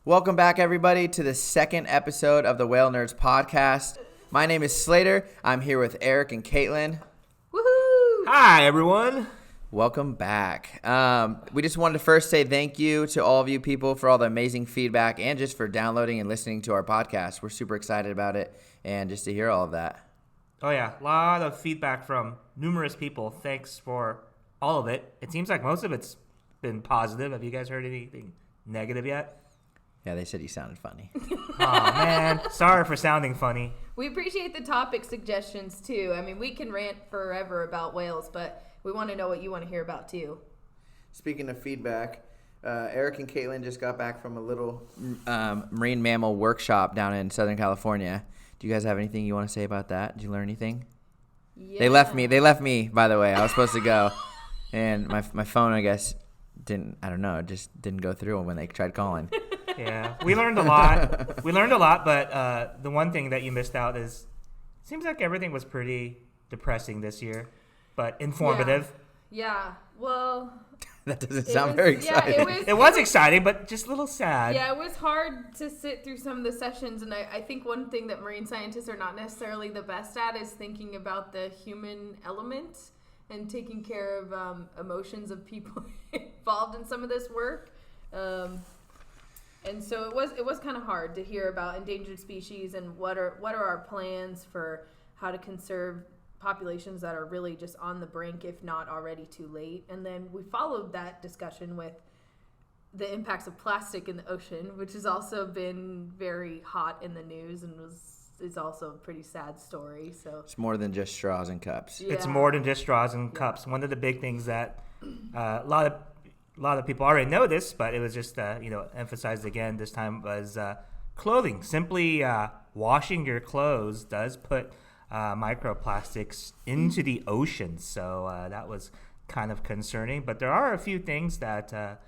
Welcome back, everybody, to the second episode of the Whalenerds podcast. My name is Slater. I'm here with Eric and Katlyn. Woohoo! Hi, everyone. Welcome back. We just wanted to first say thank you to all of you people for all the amazing feedback and just for downloading and listening to our podcast. We're super excited about it and just to hear all of that. Oh, yeah. A lot of feedback from numerous people. Thanks for all of it. It seems like most of it's been positive. Have you guys heard anything negative yet? Yeah, they said you sounded funny. Oh, man. Sorry for sounding funny. We appreciate the topic suggestions, too. I mean, we can rant forever about whales, but we want to know what you want to hear about, too. Speaking of feedback, Eric and Katlyn just got back from a little marine mammal workshop down in Southern California. Do you guys have anything you want to say about that? Did you learn anything? Yeah. They left me, by the way. I was supposed to go, and my phone, I guess, just didn't go through when they tried calling. Yeah, we learned a lot. But the one thing that you missed out is it seems like everything was pretty depressing this year, but informative. Yeah. Well, That doesn't sound very exciting. Yeah, It was exciting, but just a little sad. Yeah, it was hard to sit through some of the sessions, and I think one thing that marine scientists are not necessarily the best at is thinking about the human element and taking care of emotions of people involved in some of this work. And so it was kind of hard to hear about endangered species and what are our plans for how to conserve populations that are really just on the brink, if not already too late. And then we followed that discussion with the impacts of plastic in the ocean, which has also been very hot in the news and is also a pretty sad story. So It's more than just straws and cups. Yeah. It's more than just straws and cups. One of the big things that a lot of people already know this, but it was just emphasized again this time was clothing. Simply washing your clothes does put microplastics into the ocean, so that was kind of concerning. But there are a few things that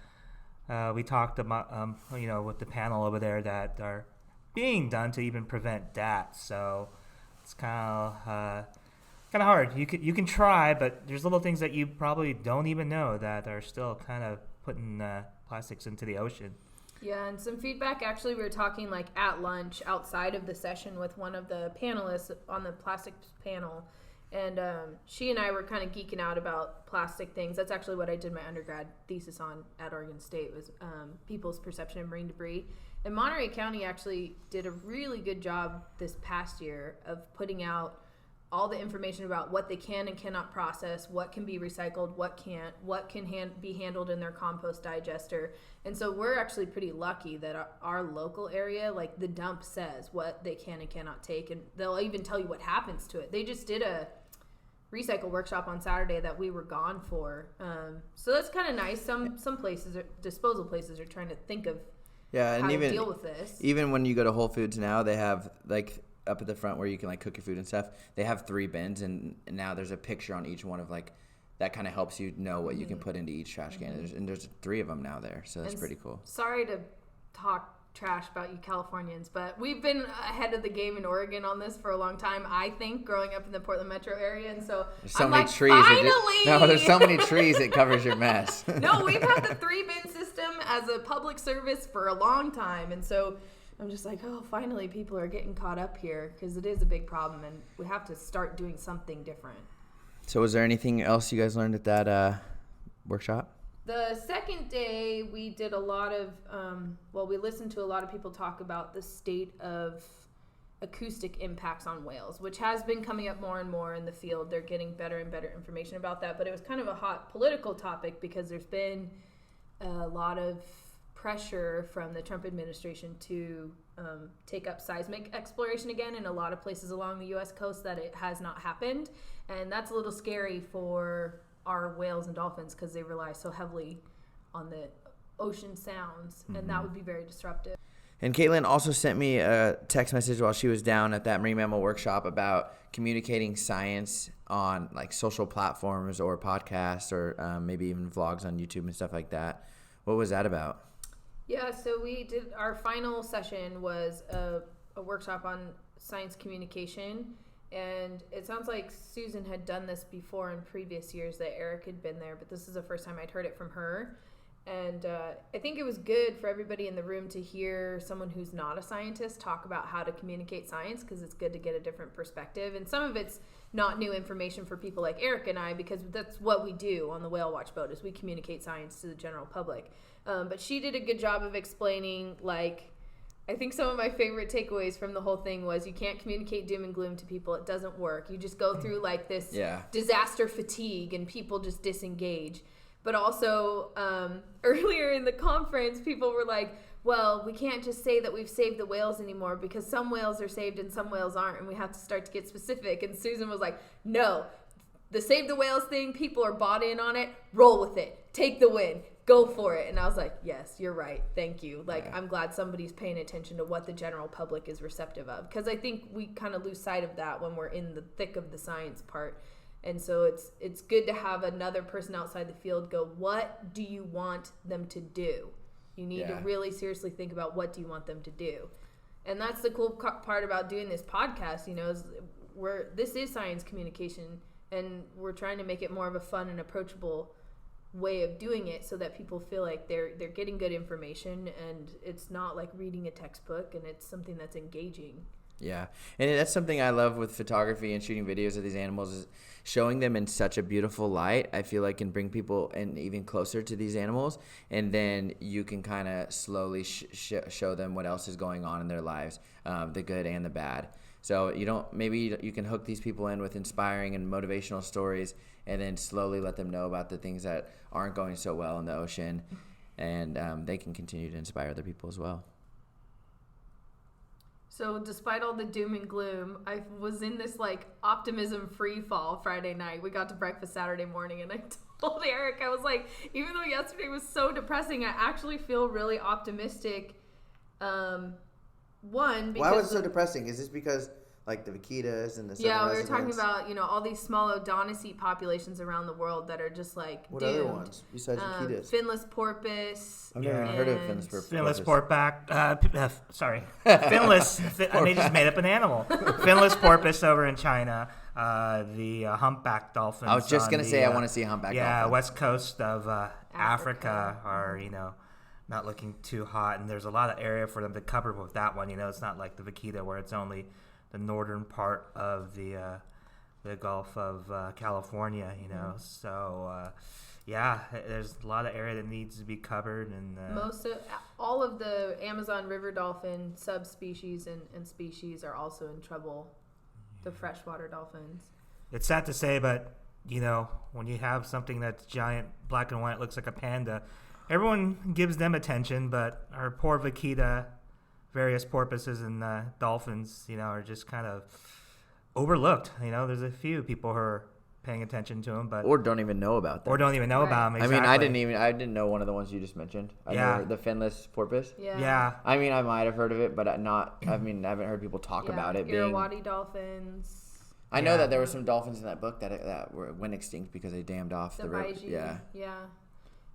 we talked about, with the panel over there that are being done to even prevent that. So it's kind of hard. You can try, but there's little things that you probably don't even know that are still kind of putting plastics into the ocean. yeah, and some feedback. Actually, we were talking like at lunch outside of the session with one of the panelists on the plastics panel, and she and I were kind of geeking out about plastic things. That's actually what I did my undergrad thesis on at Oregon State, was people's perception of marine debris. And Monterey County actually did a really good job this past year of putting out all the information about what they can and cannot process, what can be recycled, what can't, what can be handled in their compost digester. And so we're actually pretty lucky that our local area, like the dump, says what they can and cannot take, and they'll even tell you what happens to it. They just did a recycle workshop on Saturday that we were gone for. So that's kind of nice. Some places, disposal places, are trying to think of how to deal with this. Even when you go to Whole Foods now, they have like up at the front where you can like cook your food and stuff. They have 3 bins, and now there's a picture on each one of like that kind of helps you know what you can put into each trash can. There's 3 of them now there, so that's pretty cool. Sorry to talk trash about you Californians, but we've been ahead of the game in Oregon on this for a long time, I think, growing up in the Portland metro area. And so There's so I'm many like, trees. finally! There's so many trees it covers your mess. No, we've had the 3-bin system as a public service for a long time, and so I'm just like, oh, finally people are getting caught up here, because it is a big problem and we have to start doing something different. So was there anything else you guys learned at that workshop? The second day, we did a lot of, we listened to a lot of people talk about the state of acoustic impacts on whales, which has been coming up more and more in the field. They're getting better and better information about that, but it was kind of a hot political topic because there's been a lot of pressure from the Trump administration to take up seismic exploration again in a lot of places along the U.S. coast that it has not happened. And that's a little scary for our whales and dolphins because they rely so heavily on the ocean sounds, and that would be very disruptive. And Katlyn also sent me a text message while she was down at that marine mammal workshop about communicating science on like social platforms or podcasts or maybe even vlogs on YouTube and stuff like that. What was that about? Yeah, so we did, our final session was a workshop on science communication, and it sounds like Susan had done this before in previous years, that Eric had been there, but this is the first time I'd heard it from her. And I think it was good for everybody in the room to hear someone who's not a scientist talk about how to communicate science, because it's good to get a different perspective. And some of it's not new information for people like Eric and I, because that's what we do on the Whale Watch boat, is we communicate science to the general public. But she did a good job of explaining, like, I think some of my favorite takeaways from the whole thing was you can't communicate doom and gloom to people. It doesn't work. You just go through like this disaster fatigue and people just disengage. But also, earlier in the conference, people were like, well, we can't just say that we've saved the whales anymore because some whales are saved and some whales aren't, and we have to start to get specific. And Susan was like, no, the save the whales thing, people are bought in on it. Roll with it. Take the win. Go for it. And I was like, yes, you're right. Thank you. Like, I'm glad somebody's paying attention to what the general public is receptive of, because I think we kind of lose sight of that when we're in the thick of the science part. And so it's good to have another person outside the field go, what do you want them to do? You need to really seriously think about what do you want them to do. And that's the cool part about doing this podcast, you know, is this is science communication, and we're trying to make it more of a fun and approachable way of doing it so that people feel like they're getting good information, and it's not like reading a textbook, and it's something that's engaging. Yeah, and that's something I love with photography and shooting videos of these animals, is showing them in such a beautiful light. I feel like can bring people in even closer to these animals, and then you can kind of slowly show them what else is going on in their lives, the good and the bad. So you can hook these people in with inspiring and motivational stories, and then slowly let them know about the things that aren't going so well in the ocean, and they can continue to inspire other people as well. So despite all the doom and gloom, I was in this like optimism free fall Friday night. We got to breakfast Saturday morning, and I told Eric, I was like, even though yesterday was so depressing, I actually feel really optimistic. Because why was it so depressing? Is this because like the vaquitas and the we were talking about, you know, all these small Odonocete populations around the world that are just like what doomed. Other ones besides vaquitas? Finless porpoise. I've never heard of finless porpoise. Finless portback. Sorry, finless. I just made up an animal. Finless porpoise over in China. The humpback dolphins. I was just gonna say I want to see a humpback dolphin. Yeah, west coast of Africa are not looking too hot, and there's a lot of area for them to cover with that one. You know, it's not like the vaquita where it's only the northern part of the Gulf of California, you know. So, there's a lot of area that needs to be covered. And all of the Amazon river dolphin subspecies and species are also in trouble, the freshwater dolphins. It's sad to say, but, you know, when you have something that's giant, black and white, looks like a panda, everyone gives them attention, but our poor vaquita, various porpoises and dolphins, you know, are just kind of overlooked. You know, there's a few people who are paying attention to them, but or don't even know about them. About them. Exactly. I mean, I didn't know one of the ones you just mentioned. I know the finless porpoise. Yeah. I mean, I might have heard of it, but I haven't heard people talk about it. Irrawaddy dolphins. I know that there were some dolphins in that book that went extinct because they dammed off the river. Yeah.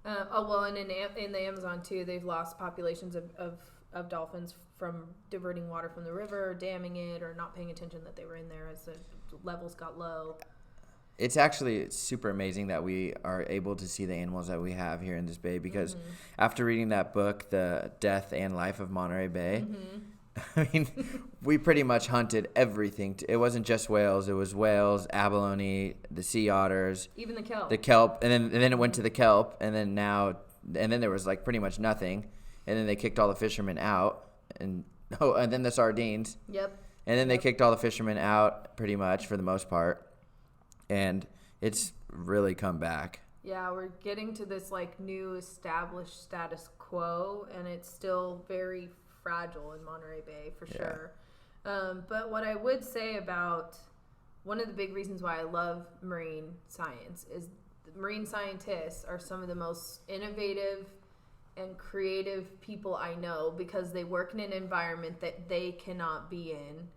And in the Amazon too, they've lost populations of dolphins from diverting water from the river, damming it, or not paying attention that they were in there as the levels got low. It's actually super amazing that we are able to see the animals that we have here in this bay, because after reading that book, The Death and Life of Monterey Bay, I mean, we pretty much hunted everything. It wasn't just whales. It was whales, abalone, the sea otters. Even the kelp. The kelp. And then it went to the kelp, and then there was like pretty much nothing. And then they kicked all the fishermen out, and then the sardines. Yep. And then they kicked all the fishermen out, pretty much for the most part, and it's really come back. Yeah, we're getting to this like new established status quo, and it's still very fragile in Monterey Bay for sure. But what I would say about one of the big reasons why I love marine science is marine scientists are some of the most innovative and creative people I know, because they work in an environment that they cannot be in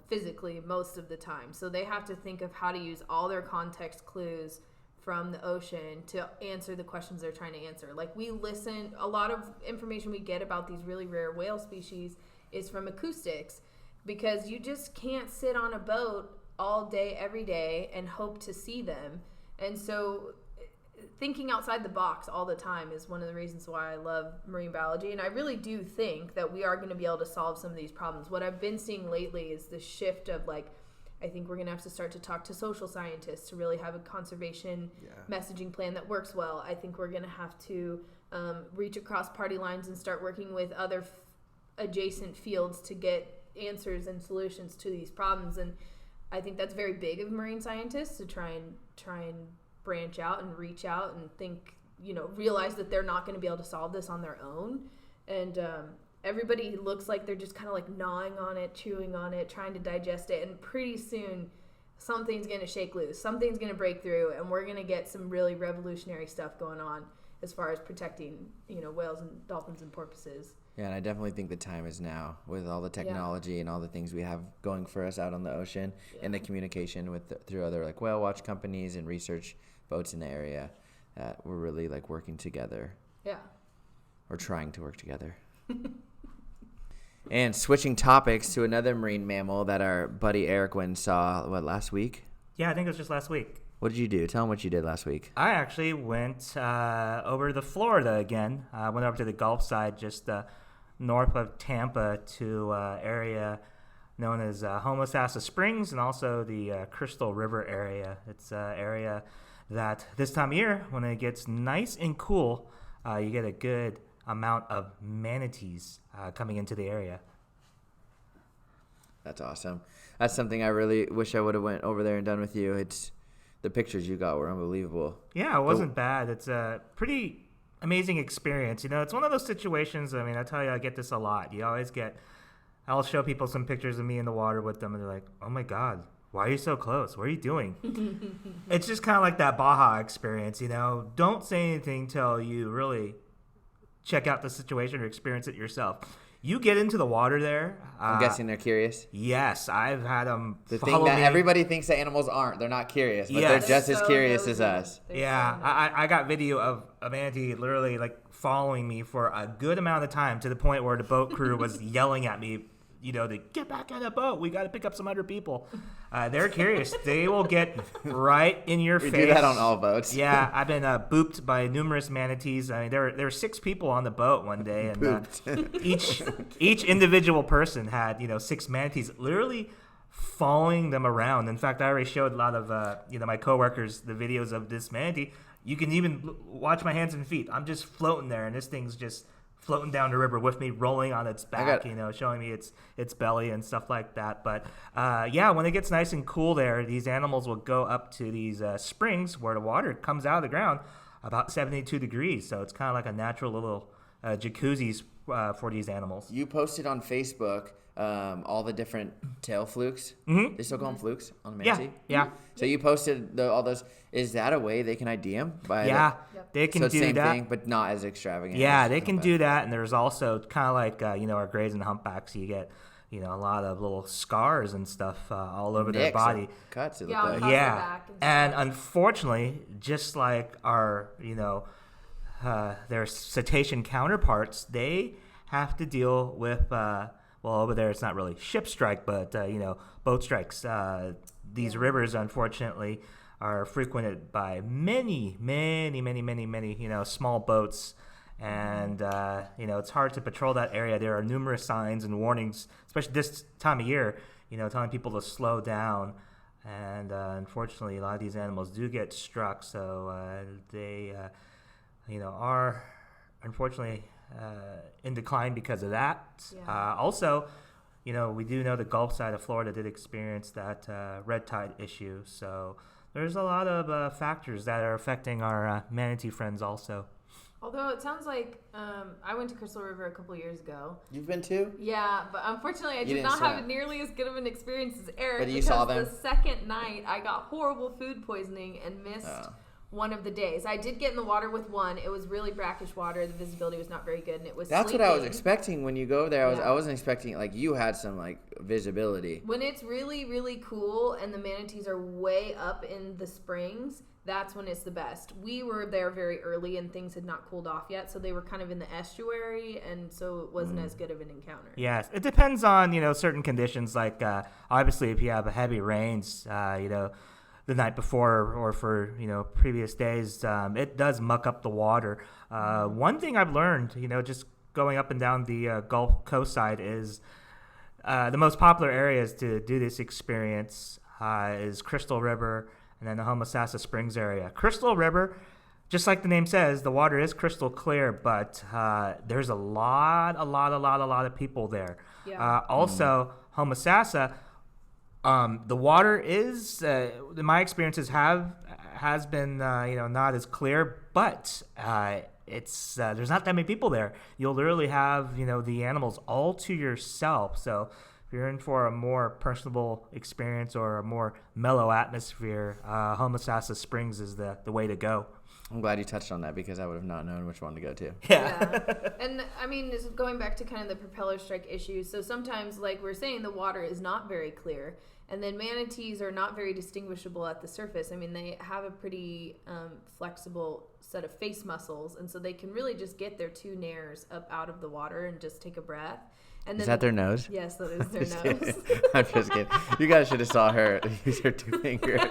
physically most of the time. So they have to think of how to use all their context clues from the ocean to answer the questions they're trying to answer. Like, we listen, a lot of information we get about these really rare whale species is from acoustics, because you just can't sit on a boat all day, every day, and hope to see them. And so thinking outside the box all the time is one of the reasons why I love marine biology. And I really do think that we are going to be able to solve some of these problems. What I've been seeing lately is the shift of like, I think we're going to have to start to talk to social scientists to really have a conservation messaging plan that works well. I think we're going to have to reach across party lines and start working with other adjacent fields to get answers and solutions to these problems. And I think that's very big of marine scientists to try and branch out and reach out and think, realize that they're not going to be able to solve this on their own. And everybody looks like they're just kind of like gnawing on it, chewing on it, trying to digest it. And pretty soon something's going to shake loose. Something's going to break through, and we're going to get some really revolutionary stuff going on as far as protecting, whales and dolphins and porpoises. Yeah, and I definitely think the time is now with all the technology and all the things we have going for us out on the ocean and the communication through other like whale watch companies and research boats in the area. We're really like working together. Yeah. Or trying to work together. And switching topics to another marine mammal that our buddy Eric went and saw, last week? Yeah, I think it was just last week. What did you do? Tell him what you did last week. I actually went over to Florida again. I went over to the Gulf side, just north of Tampa, to area known as Homosassa Springs, and also the Crystal River area. It's an area that this time of year, when it gets nice and cool, you get a good amount of manatees coming into the area. That's awesome. That's something I really wish I would have went over there and done with you. The pictures you got were unbelievable. Yeah, it wasn't bad. It's a pretty amazing experience. It's one of those situations, I tell you, I get this a lot. I'll show people some pictures of me in the water with them, and they're like, oh my God, why are you so close? What are you doing? It's just kind of like that Baja experience, Don't say anything till you really check out the situation or experience it yourself. You get into the water there. I'm guessing they're curious. Yes, I've had them The thing that everybody thinks that animals aren't. They're not curious, but they're just as curious as us. Yeah, I got video of a manatee literally like following me for a good amount of time, to the point where the boat crew was yelling at me, to get back on the boat. We got to pick up some other people. They're curious. They will get right in your face. We do that on all boats. Yeah, I've been booped by numerous manatees. There were 6 people on the boat one day, and each individual person had 6 manatees literally following them around. In fact, I already showed a lot of my coworkers the videos of this manatee. You can even watch my hands and feet. I'm just floating there, and this thing's just floating down the river with me, rolling on its back, showing me its belly and stuff like that. But when it gets nice and cool there, these animals will go up to these springs where the water comes out of the ground about 72 degrees. So it's kind of like a natural little jacuzzis for these animals. You posted on Facebook all the different tail flukes. Mm-hmm. They still call them flukes on the manatee? Yeah. So you posted all those. Is that a way they can ID them? They can do same that. Thing, but not as extravagant. Yeah, they can do that. And there's also kind of like, our grays and humpbacks. You get, a lot of little scars and stuff all over their body. Cuts. It Yeah, look like. Yeah. And unfortunately, just like our, their cetacean counterparts, they have to deal with, over there it's not really ship strike, but, boat strikes. These rivers, unfortunately, are frequented by many, small boats. And, it's hard to patrol that area. There are numerous signs and warnings, especially this time of year, telling people to slow down. And, unfortunately, a lot of these animals do get struck. So they, are, unfortunately, in decline because of that. Yeah. Also, we do know the Gulf side of Florida did experience that red tide issue. So there's a lot of factors that are affecting our manatee friends also. Although it sounds like I went to Crystal River a couple years ago. You've been too? Yeah, but unfortunately I did not have nearly as good of an experience as Eric. But you saw them? The second night I got horrible food poisoning and missed one of the days. I did get in the water with one. It was really brackish water. The visibility was not very good, and it was That's sleeping. What I was expecting when you go there. I wasn't expecting, you had some, visibility. When it's really, really cool and the manatees are way up in the springs, that's when it's the best. We were there very early and things had not cooled off yet, so they were kind of in the estuary, and so it wasn't as good of an encounter. Yes, it depends on, certain conditions. Obviously, if you have heavy rains, the night before or for previous days, it does muck up the water. One thing I've learned, just going up and down the Gulf Coast side, is the most popular areas to do this experience is Crystal River and then the Homosassa Springs area. Crystal River, just like the name says, the water is crystal clear, but there's a lot of people there. Yeah. Also, Homosassa, the water is, in my experiences, has been not as clear, but it's there's not that many people there. You'll literally have the animals all to yourself. So if you're in for a more personable experience or a more mellow atmosphere, Homosassa Springs is the way to go. I'm glad you touched on that because I would have not known which one to go to. Yeah. And I mean, this is going back to kind of the propeller strike issue. So sometimes, like we're saying, the water is not very clear. And then manatees are not very distinguishable at the surface. I mean, they have a pretty flexible set of face muscles. And so they can really just get their two nares up out of the water and just take a breath. And then, is that their nose? Yes, that is their nose. I'm just kidding. You guys should have saw her use her two fingers.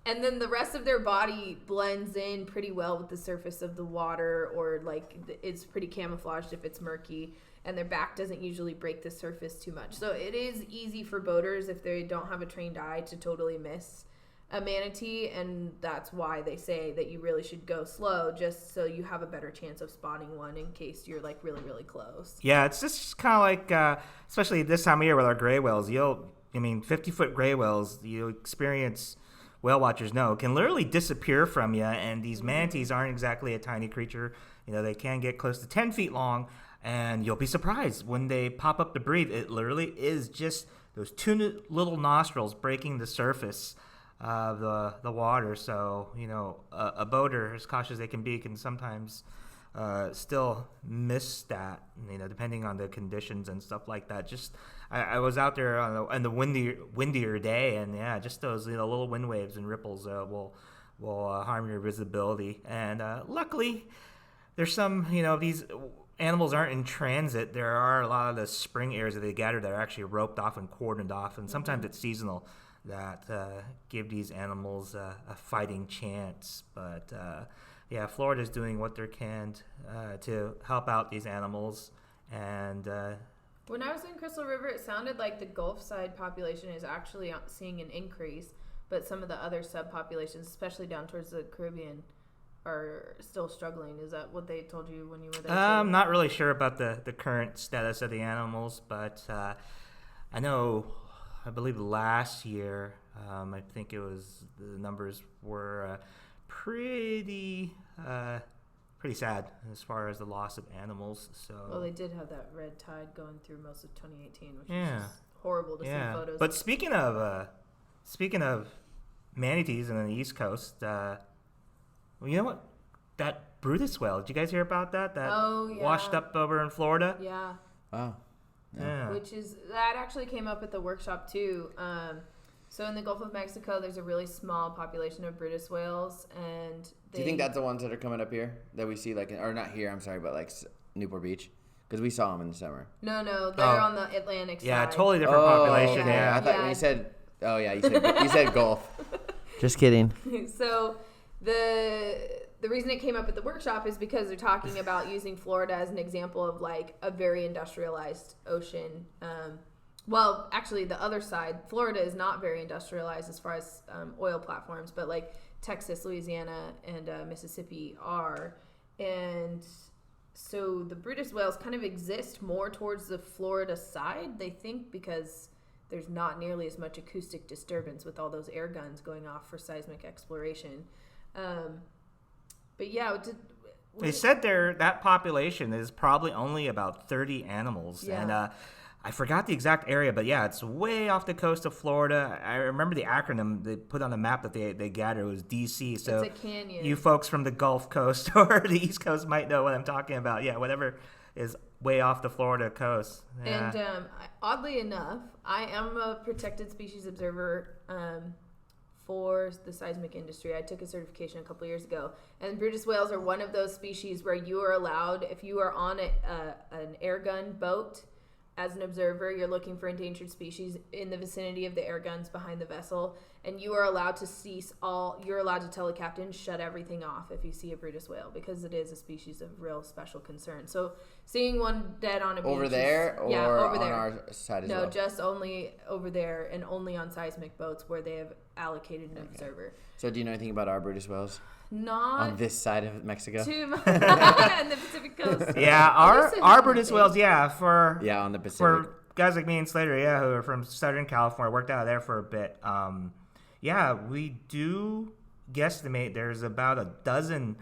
And then the rest of their body blends in pretty well with the surface of the water, or like it's pretty camouflaged if it's murky, and their back doesn't usually break the surface too much. So it is easy for boaters, if they don't have a trained eye, to totally miss a manatee, and that's why they say that you really should go slow, just so you have a better chance of spotting one in case you're like really, really close. Yeah, it's just kind of like, especially this time of year with our gray whales, 50-foot gray whales, you experience, whale watchers know, can literally disappear from you, and these manatees aren't exactly a tiny creature. They can get close to 10 feet long, and you'll be surprised when they pop up to breathe. It literally is just those two little nostrils breaking the surface of the water. So, a boater, as cautious as they can be, can sometimes still miss that, depending on the conditions and stuff like that. Just I was out there on the windier day, and yeah, just those little wind waves and ripples will harm your visibility. And luckily, there's some these animals aren't in transit. There are a lot of the spring areas that they gather that are actually roped off and cordoned off, and sometimes it's seasonal that give these animals a fighting chance. But yeah, Florida's doing what they can to help out these animals. And when I was in Crystal River, it sounded like the Gulf side population is actually seeing an increase, but some of the other subpopulations, especially down towards the Caribbean, are still struggling. Is that what they told you when you were there? I'm not really sure about the current status of the animals, but I believe last year, I think it was, the numbers were pretty sad as far as the loss of animals. So well, they did have that red tide going through most of 2018, which is just horrible to see photos. But speaking of manatees on the East Coast, well, you know what? That Brutus whale. Did you guys hear about that? Washed up over in Florida. Yeah. Wow. Yeah. That actually came up at the workshop too. So in the Gulf of Mexico, there's a really small population of Brutus whales, and do you think that's the ones that are coming up here that we see, or not here? I'm sorry, but like Newport Beach, because we saw them in the summer. No, they're on the Atlantic side. Yeah, totally different population. Yeah. I thought when you said, you said Gulf. Just kidding. So the reason it came up at the workshop is because they're talking about using Florida as an example of like a very industrialized ocean. Well, actually, the other side, Florida is not very industrialized as far as oil platforms, but like Texas, Louisiana, and Mississippi are. And so the Brutus whales kind of exist more towards the Florida side, they think, because there's not nearly as much acoustic disturbance with all those air guns going off for seismic exploration. But yeah, they said that population is probably only about 30 animals. Yeah. And I forgot the exact area, but yeah, it's way off the coast of Florida. I remember the acronym they put on the map that they gathered was DC. So it's a canyon. You folks from the Gulf Coast or the East Coast might know what I'm talking about. Yeah, whatever is way off the Florida coast. Yeah. And oddly enough, I am a protected species observer for the seismic industry. I took a certification a couple years ago, and Brutus whales are one of those species where you are allowed, if you are on an air gun boat, as an observer, you're looking for endangered species in the vicinity of the air guns behind the vessel, and you are allowed to cease you're allowed to tell the captain, shut everything off if you see a Brutus whale, because it is a species of real special concern. So seeing one dead on a beach over there or over on there. our side as well? No, just only over there and only on seismic boats where they have allocated an observer. So do you know anything about our Brutus whales? Not on this side of Mexico? too much. On the Pacific coast. Yeah, our Brutus whales, on the Pacific. For guys like me and Slater, who are from Southern California, worked out of there for a bit. We do guesstimate there's about a dozen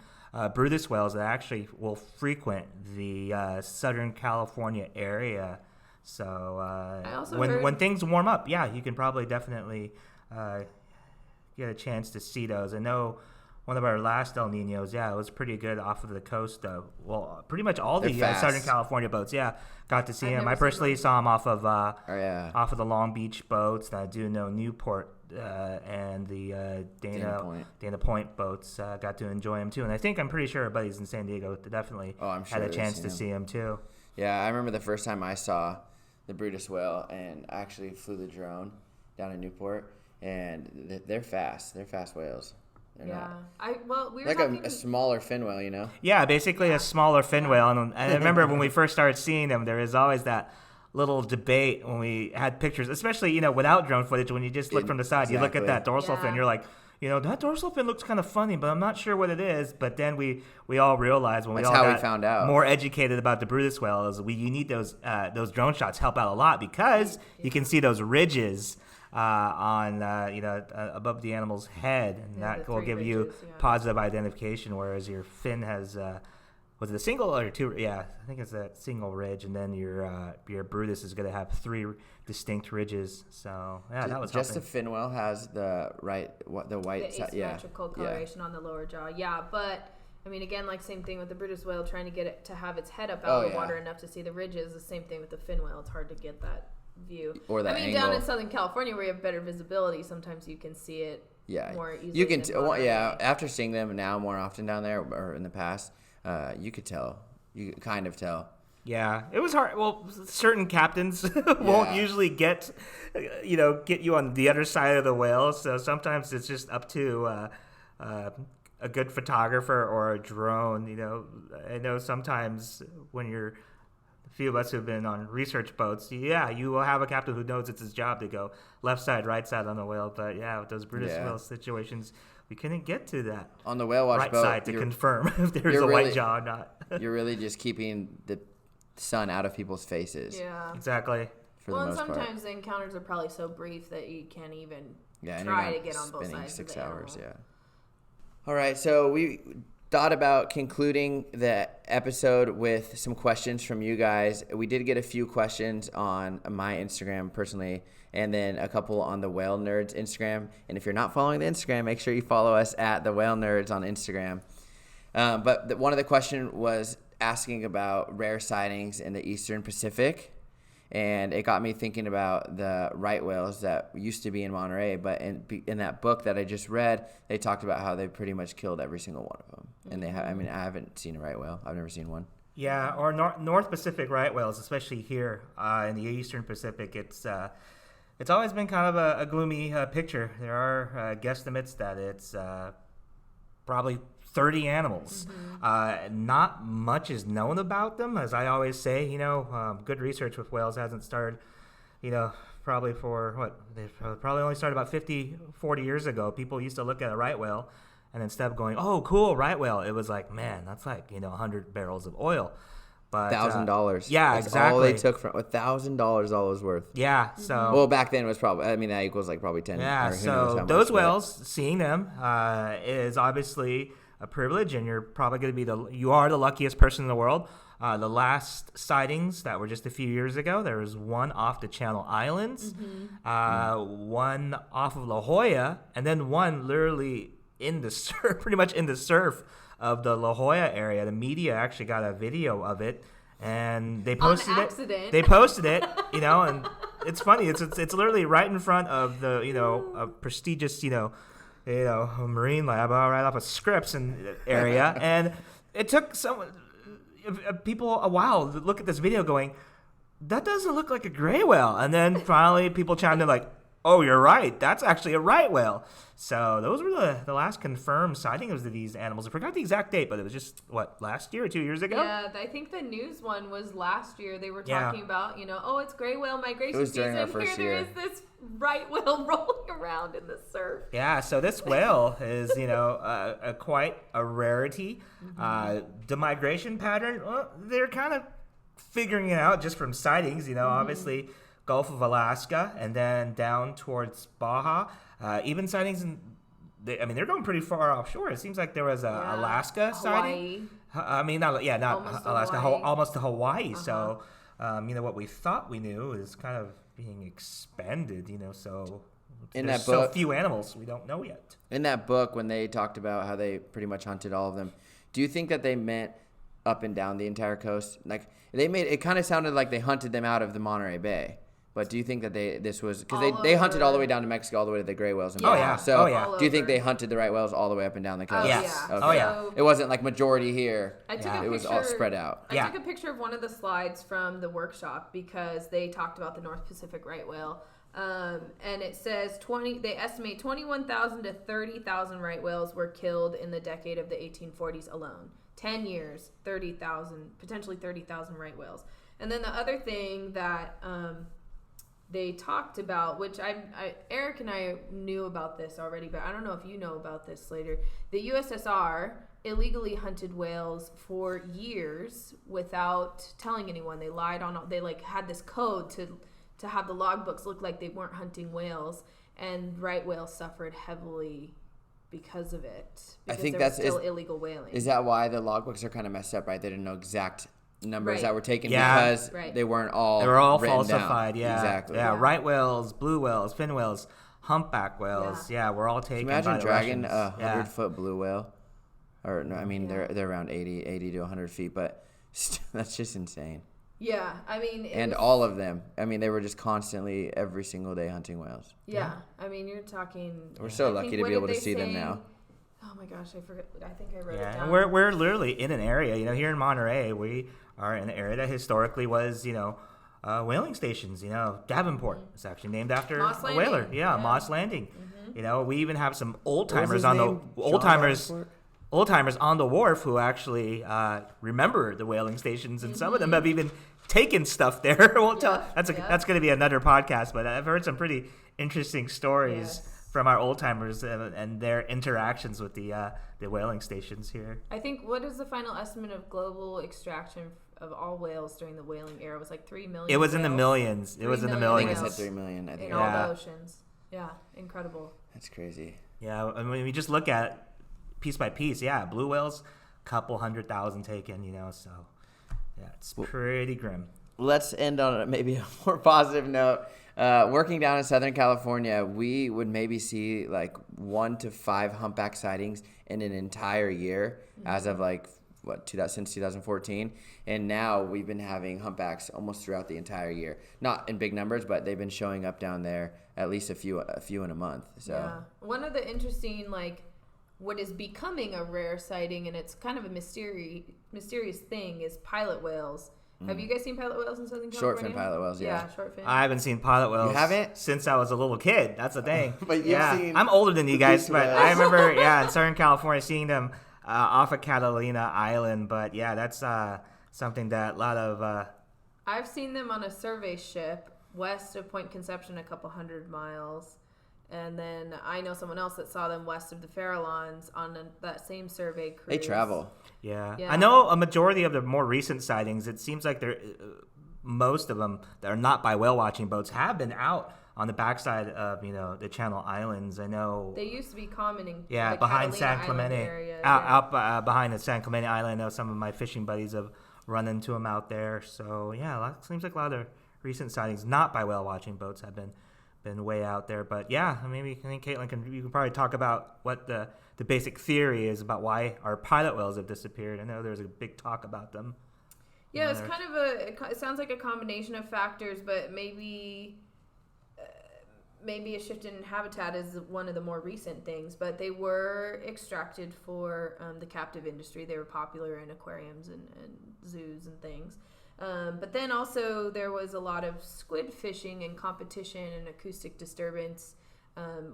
Brutus whales that actually will frequent the Southern California area. So when things warm up, you can probably definitely get a chance to see those. I know one of our last El Niños, it was pretty good off of the coast. Pretty much all the Southern California boats, got to see him. I personally saw him off of the Long Beach boats. I do know Newport and the Dana Point boats. Got to enjoy him too, and I'm pretty sure our buddies in San Diego definitely had a chance to see him too. Yeah, I remember the first time I saw the Brutus whale, and I actually flew the drone down in Newport, and they're fast. They're fast whales. We were like talking... a smaller fin whale, you know? Yeah, basically a smaller fin whale. And I remember when we first started seeing them, there was always that little debate when we had pictures, especially, without drone footage, when you just look from the side, you look at that dorsal fin, you're like, that dorsal fin looks kind of funny, but I'm not sure what it is. But then we all realized when we found out. More educated about the Brutus whale is you need those drone shots help out a lot, because you can see those ridges above the animal's head, and that will give you positive identification, whereas your fin has was it a single or two? I think it's a single ridge, and then your Brutus is going to have 3 distinct ridges. So that was just the fin whale has the white asymmetrical coloration on the lower jaw. But I mean, again, like same thing with the Brutus whale, trying to get it to have its head up out of the water enough to see the ridges. The same thing with the fin whale; it's hard to get that view. Or that angle. Down in Southern California where you have better visibility, sometimes you can see it more easily. You can after seeing them now more often down there, or in the past, you could tell. You could kind of tell. Yeah, it was hard. Well, certain captains won't usually get you on the other side of the whale, so sometimes it's just up to a good photographer or a drone. I know sometimes when you're few of us who've been on research boats, you will have a captain who knows it's his job to go left side, right side on the whale. But with those Brutus whale situations, we couldn't get to that on the whale watch right boat side to confirm if there's a white jaw or not. You're really just keeping the sun out of people's faces. Yeah, exactly. And sometimes the encounters are probably so brief that you can't even try to get on both sides. 6 of the hours. animal. All right, so we thought about concluding the episode with some questions from you guys. We did get a few questions on my Instagram personally, and then a couple on the Whalenerds Instagram. And if you're not following the Instagram, make sure you follow us at the Whalenerds on Instagram. But one of the questions was asking about rare sightings in the Eastern Pacific. And it got me thinking about the right whales that used to be in Monterey. But in that book that I just read, they talked about how they pretty much killed every single one of them. And I haven't seen a right whale. I've never seen one. Yeah, or North Pacific right whales, especially here in the Eastern Pacific. It's always been kind of a gloomy picture. There are guesstimates that it's probably 30 animals. Not much is known about them, as I always say. Good research with whales hasn't started, probably they probably only started about 40 years ago. People used to look at a right whale, and instead of going, oh, cool, right whale, it was like, man, that's like 100 barrels of oil. But $1,000. Yeah, that's exactly. all they took from $1,000. All it was worth. Yeah. So back then it was probably. that equals like probably 10. Yeah. So those whales, seeing them is obviously a privilege, and you're probably going to be you are the luckiest person in the world. The last sightings that were just a few years ago, there was one off the Channel Islands, one off of La Jolla, and then one literally in the surf, pretty much in the surf of the La Jolla area. The media actually got a video of it, and they posted it. They posted it, and it's funny. It's literally right in front of the a prestigious marine lab right off of Scripps area, and it took people a while to look at this video going, that doesn't look like a gray whale. And then finally people chimed in like, oh, you're right. That's actually a right whale. So those were the last confirmed sightings of these animals. I forgot the exact date, but it was just, last year or 2 years ago? Yeah, I think the news one was last year. They were talking about, it's gray whale migration It was during season. our first Here year. there is this right whale rolling around in the surf. Yeah, so this whale is, quite a rarity. The migration pattern, they're kind of figuring it out just from sightings, obviously Gulf of Alaska and then down towards Baja. Even sightings they're going pretty far offshore. It seems like there was a Alaska sighting. Not Almost Alaska, Hawaii. Almost to Hawaii. So, what we thought we knew is kind of being expanded, so In there's that book- so few animals we don't know yet. In that book, when they talked about how they pretty much hunted all of them, do you think that they meant up and down the entire coast? Like it kind of sounded like they hunted them out of the Monterey Bay. But do you think that this was because they hunted all the way down to Mexico, all the way to the gray whales? And Oh, yeah. So Oh, yeah. do you think they hunted the right whales all the way up and down the coast? Yes. Yeah. Okay. Oh, yeah. So It wasn't like majority here. I took Yeah. a It was all picture- spread out. I Yeah. took a picture of one of the slides from the workshop because they talked about the North Pacific right whale. And it says they estimate 21,000 to 30,000 right whales were killed in the decade of the 1840s alone. 10 years, 30,000, potentially 30,000 right whales. And then the other thing that they talked about, which Eric and I knew about this already, but I don't know if you know about this later. The USSR illegally hunted whales for years without telling anyone. They lied on. They had this code to have the logbooks look like they weren't hunting whales, and right whales suffered heavily because of it. I Because think there was that's- still illegal whaling. Is that why the logbooks are kind of messed up, right? They didn't know exact numbers Right. that were taken Yeah. because Right. they weren't all They were all written falsified, down. yeah. Exactly. Yeah, Yeah. right whales, blue whales, fin whales, humpback whales. Yeah, we're all taken Imagine by the dragging Russians. a 100-foot blue whale. Or, no, I mean, they're around 80 to 100 feet, but that's just insane. Yeah, I mean, And all of them. I mean, they were just constantly, every single day, hunting whales. yeah. I mean, you're talking. We're so I lucky think- to what be able did to they see them say? now. Oh my gosh, I forget. I think I wrote it Yeah, down. and we're literally in an area, here in Monterey, we are in an area that historically was, whaling stations, Davenport. It's actually named after Moss a whaler. Landing. Yeah, Yeah. Moss Landing. We even have some old What was timers his on name? the John old timers Davenport? old timers on the wharf who actually remember the whaling stations, and some of them have even taken stuff there. We'll tell. That's going to be another podcast, but I've heard some pretty interesting stories from our old timers and their interactions with the whaling stations here. I think, what is the final estimate of global extraction of all whales during the whaling era? It was like 3 million. It was in the whales millions. It was in the million I think millions. I said 3 million. I think. in all the oceans. Yeah, incredible. That's crazy. Yeah, I mean, we just look at piece by piece. Yeah, blue whales, couple 100,000 taken. So yeah, it's pretty grim. Let's end on maybe a more positive note. Working down in Southern California, we would maybe see like 1 to 5 humpback sightings in an entire year as of since 2014. And now we've been having humpbacks almost throughout the entire year. Not in big numbers, but they've been showing up down there at least a few in a month. So Yeah. One of the interesting, what is becoming a rare sighting, and it's kind of a mysterious thing, is pilot whales. Have you guys seen pilot whales in Southern California? Short fin pilot whales, yeah. short fin. I haven't seen pilot whales. You haven't? Since I was a little kid. That's the thing. But you've seen I'm older than you guys, these but whales. I remember, in Southern California, seeing them off of Catalina Island. But yeah, that's something that a lot of. I've seen them on a survey ship west of Point Conception, a couple 100 miles. And then I know someone else that saw them west of the Farallones on that same survey cruise. they travel. Yeah. Yeah. I know a majority of the more recent sightings. It seems like most of them that are not by whale watching boats have been out on the backside of the Channel Islands. I know. They used to be common in Yeah, the behind Catalina San Island Clemente, area. out behind the San Clemente Island. I know some of my fishing buddies have run into them out there. So yeah, seems like a lot of recent sightings, not by whale watching boats, have been way out there. But yeah, maybe I think Katlyn you can probably talk about what the basic theory is about why our pilot whales have disappeared. I know there's a big talk about them. Yeah, it's kind of it sounds like a combination of factors, but maybe a shift in habitat is one of the more recent things. But they were extracted for the captive industry. They were popular in aquariums and zoos and things. But then also there was a lot of squid fishing and competition and acoustic disturbance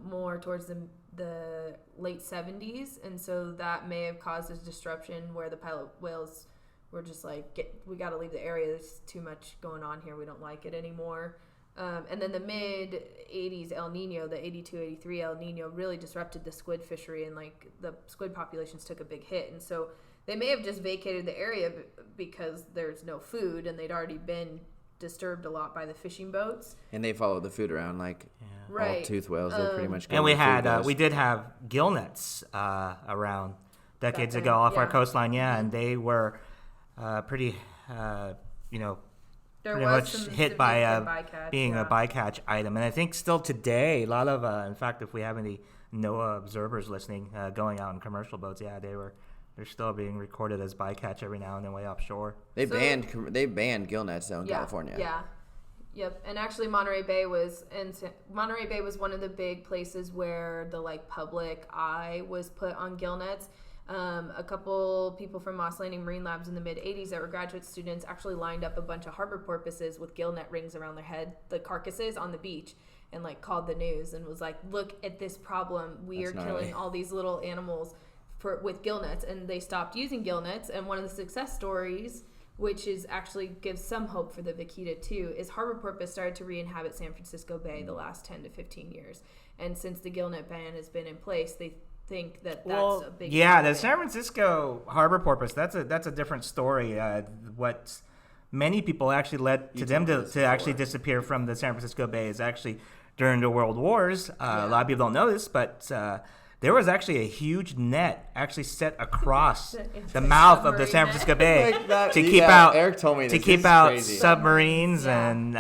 more towards the late 70s. And so that may have caused a disruption where the pilot whales were just like, we got to leave the area. There's too much going on here. We don't like it anymore. And then the mid-80s El Nino, the 82, 83 El Nino really disrupted the squid fishery, and like the squid populations took a big hit. And so they may have just vacated the area because there's no food, and they'd already been disturbed a lot by the fishing boats. And they follow the food around like all toothed whales. They're pretty much. And we did have gill nets around decades ago off our coastline, and they were pretty, pretty much hit by being a bycatch item. And I think still today, a lot of, in fact, if we have any NOAA observers listening, going out in commercial boats, they're still being recorded as bycatch every now and then way offshore. They banned gill nets though in California. Yeah. Yep. And actually Monterey Bay was one of the big places where the like public eye was put on gill nets. A couple people from Moss Landing Marine Labs in the mid-'80s that were graduate students actually lined up a bunch of harbor porpoises with gill net rings around their head, the carcasses on the beach, and like called the news and was like, look at this problem. We are killing all these little animals with gill nets. And they stopped using gill nets. And one of the success stories, which is actually gives some hope for the vaquita too, is harbor porpoise started to re-inhabit San Francisco Bay the last 10 to 15 years. And since the gill net ban has been in place, they think that's a big the San Francisco harbor porpoise, that's a different story. What many people actually led to them to actually disappear from the San Francisco Bay is actually during the World Wars. A lot of people don't know this, but there was actually a huge net actually set across the mouth of the San Francisco Bay to keep out Eric told me to keep out submarines and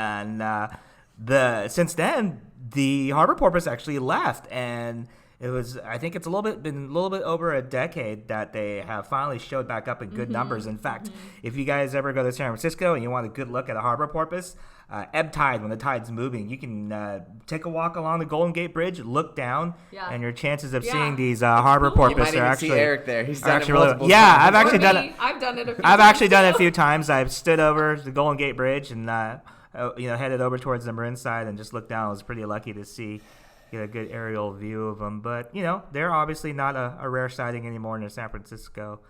since then the harbor porpoise actually left. And it was, I think it's been a little bit over a decade that they have finally showed back up in good numbers. In fact, if you guys ever go to San Francisco and you want a good look at a harbor porpoise, ebb tide, when the tide's moving, you can take a walk along the Golden Gate Bridge, look down, and your chances of seeing these harbor porpoise are actually. See Eric there. He's done it multiple times. I've actually done it. I've done it. I've actually done it a few times. I've stood over the Golden Gate Bridge and headed over towards the Marin side and just looked down. I was pretty lucky to get a good aerial view of them. But, they're obviously not a rare sighting anymore in the San Francisco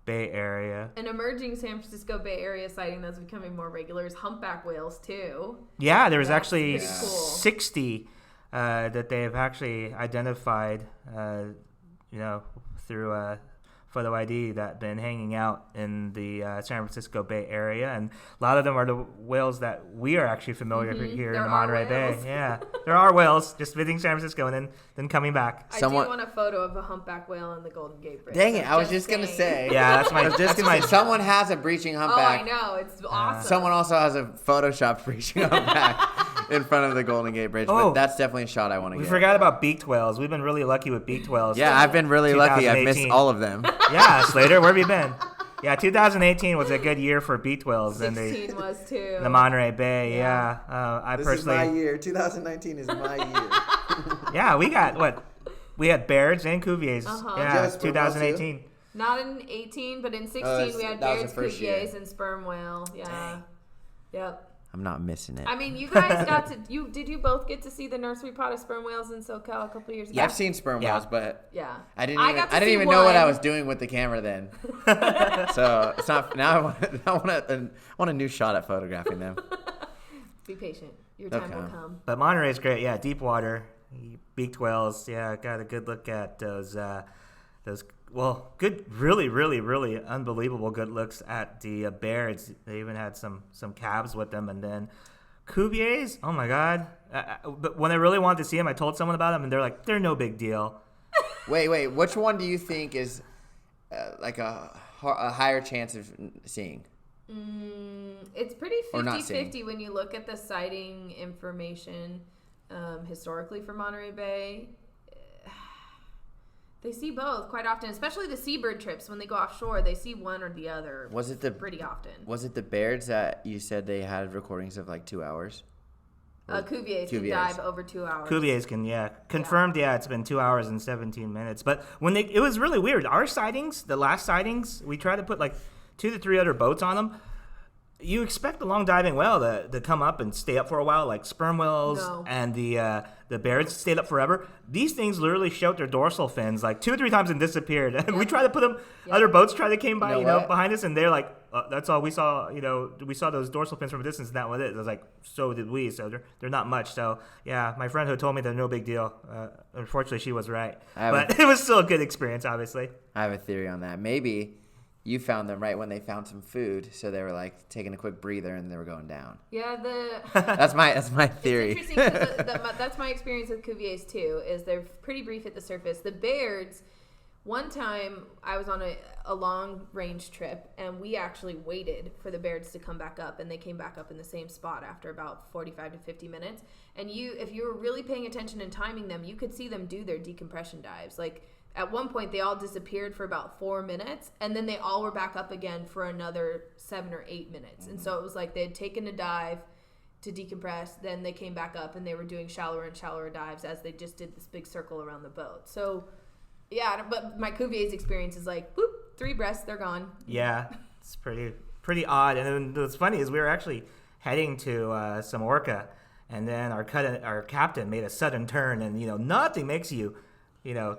Bay Area. An emerging San Francisco Bay Area sighting that's becoming more regular is humpback whales, too. Yeah, there was actually 60 that they have actually identified, through photo ID that been hanging out in the San Francisco BayArea, and a lot of them are the whales that we are actually familiar here in the Monterey Bay. Yeah, there are whales just visiting San Francisco and then coming back. I do want a photo of a humpback whale on the Golden Gate Bridge. Dang it! I was just gonna say. Yeah, that's my. Someone has a breaching humpback. Oh, I know, it's awesome. Someone also has a photoshopped breaching humpback in front of the Golden Gate Bridge. But that's definitely a shot I want to get. We forgot about beaked whales. We've been really lucky with beaked whales. Yeah, I've been really lucky. I've missed all of them. Yeah, Slater, where have you been? Yeah, 2018 was a good year for beaked whales. 16 was too. The Monterey Bay, yeah. This is my year. 2019 is my year. Yeah, we got what? We had Bairds and Cuviers. Yeah, 2018. Not in 18, but in 16 we had Bairds, Cuviers, and sperm whale. Yeah. Dang. Yep. I'm not missing it. I mean, you guys did you both get to see the nursery pot of sperm whales in SoCal a couple years ago? Yeah, I've seen sperm whales, but I didn't even know what I was doing with the camera then. So it's not now. I want a new shot at photographing them. Be patient. Your time will come. But Monterey is great. Yeah, deep water, beaked whales. Yeah, got a good look at those. Well, good, really, really, really unbelievable good looks at the Bairds. They even had some calves with them. And then Cuviers, oh my God. But when I really wanted to see them, I told someone about them, and they're like, they're no big deal. Wait. Which one do you think is like a higher chance of seeing? It's pretty 50-50 when you look at the sighting information historically for Monterey Bay. They see both quite often, especially the seabird trips. When they go offshore, they see one or the other pretty often. Was it the Bairds that you said they had recordings of like 2 hours? Cuviers can dive over 2 hours. Cuviers can, confirmed. Yeah, it's been 2 hours and 17 minutes. But it was really weird. Our sightings, the last sightings, we tried to put like 2 to 3 other boats on them. you expect the long diving whale to come up and stay up for a while, like sperm whales No. and the bears stayed up forever. These things literally showed their dorsal fins like 2 or 3 times and disappeared. And we tried to put them. Other boats came by, behind us, and they're like, that's all we saw. We saw those dorsal fins from a distance, and that was it. I was like, so did we. So they're not much. So yeah, my friend who told me they're no big deal. Unfortunately, she was right. But it was still a good experience, obviously. I have a theory on that. Maybe you found them right when they found some food, so they were like taking a quick breather and they were going down. Yeah, that's my theory. It's interesting because that's my experience with Cuviers too. Is they're pretty brief at the surface. The Bairds, one time I was on a long range trip and we actually waited for the Bairds to come back up, and they came back up in the same spot after about 45 to 50 minutes. And if you were really paying attention and timing them, you could see them do their decompression dives. Like, at one point, they all disappeared for about 4 minutes, and then they all were back up again for another 7 or 8 minutes. And so it was like they had taken a dive to decompress, then they came back up, and they were doing shallower and shallower dives as they just did this big circle around the boat. So, yeah, but my Cuvier's experience is like, boop, 3 breaths, they're gone. Yeah, it's pretty odd. And then what's funny is we were actually heading to some orca, and then our captain made a sudden turn, and nothing makes you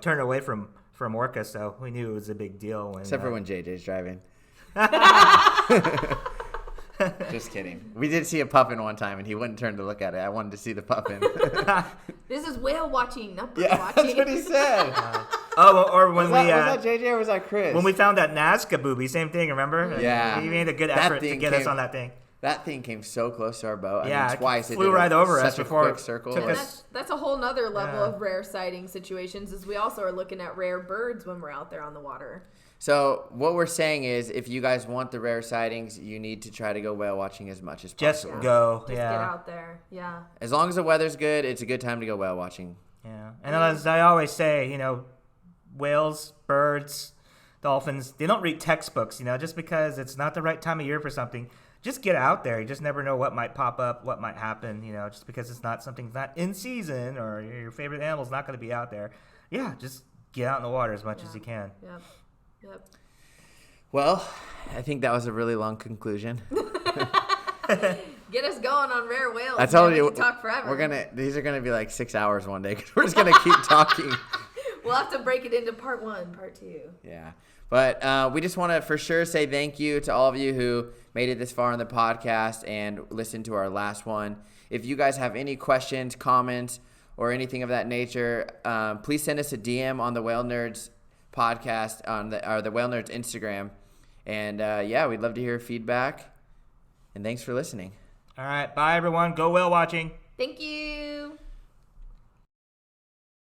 turn away from orca, so we knew it was a big deal. Except for when JJ's driving. Just kidding. We did see a puffin one time, and he wouldn't turn to look at it. I wanted to see the puffin. This is whale watching, not bird watching. That's what he said. Or when was that JJ or was that Chris? When we found that Nazca booby, same thing, remember? Yeah. He made a good effort to get us on that thing. That thing came so close to our boat. Yeah, I mean, twice. It flew right over us before a quick circle. And that's a whole nother level of rare sighting situations, is we also are looking at rare birds when we're out there on the water. So what we're saying is, if you guys want the rare sightings, you need to try to go whale watching as much as possible. Just go. Just get out there. Yeah. As long as the weather's good, it's a good time to go whale watching. Yeah. And as I always say, whales, birds, dolphins, they don't read textbooks, just because it's not the right time of year for something. Just get out there. You just never know what might pop up, what might happen, just because it's not something that's not in season, or your favorite animal's not going to be out there. Yeah, just get out in the water as much as you can. Yep. Well, I think that was a really long conclusion. Get us going on rare whales. I told you, we can talk forever. These are gonna be like 6 hours one day, because we're just gonna keep talking. We'll have to break it into part 1, part 2. Yeah. But we just want to for sure say thank you to all of you who made it this far in the podcast and listened to our last one. If you guys have any questions, comments, or anything of that nature, please send us a DM on the Whalenerds podcast on the Whalenerds Instagram. And we'd love to hear feedback. And thanks for listening. All right. Bye, everyone. Go whale watching. Thank you.